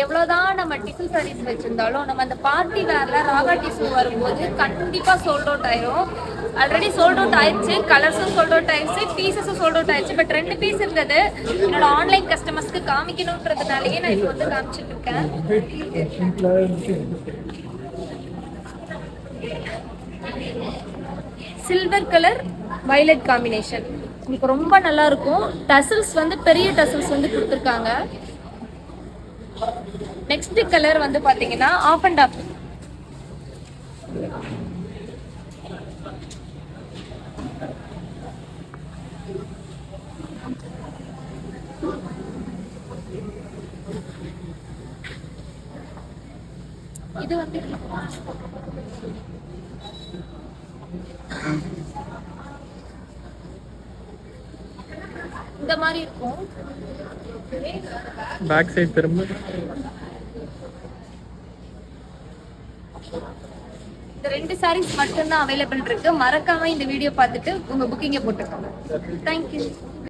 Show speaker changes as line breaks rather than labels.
எவ்வளவுதான் நம்ம டிஷ்யூ சாரீஸ் வச்சிருந்தாலும் நம்ம அந்த பார்ட்டி வேர்ல ராகா டிஷ்யூ வரும்போது கண்டிப்பா சோல்ட் அவுட் ஆயிரும். ஆல்ரெடி சோல்ட் அவுட் ஆயிடுச்சு, கலர்ஸும் சோல்ட் அவுட் ஆயிடுச்சு, பீசஸும் சோல்ட் அவுட் ஆயிடுச்சு. பட் 2 பீஸ் இருந்தது. என்னோட ஆன்லைன் கஸ்டமர்ஸ்க்கு காமிக்கணும்ன்றதுனாலயே நான் இப்போ வந்து காமிச்சிட்டு இருக்கேன். சில்வர் கலர் வயலட் காம்பினேஷன் உங்களுக்கு ரொம்ப நல்லா இருக்கும். டசல்ஸ் வந்து பெரிய டசல்ஸ் வந்து கொடுத்துருக்காங்க. நெக்ஸ்ட் கலர் வந்து பாத்தீங்கன்னா ஆஃப் அண்ட் ஆஃப். இது வந்து இந்த மாதிரி இருக்கும்.
பேக் சைடு திரும்ப.
இந்த 2 சாரீஸ் மட்டும்தான் அவைலபிள் இருக்கு. மறக்காம இந்த வீடியோ பார்த்துட்டு உங்க புக்கிங்கை போட்டுக்கோங்க. தேங்க்யூ.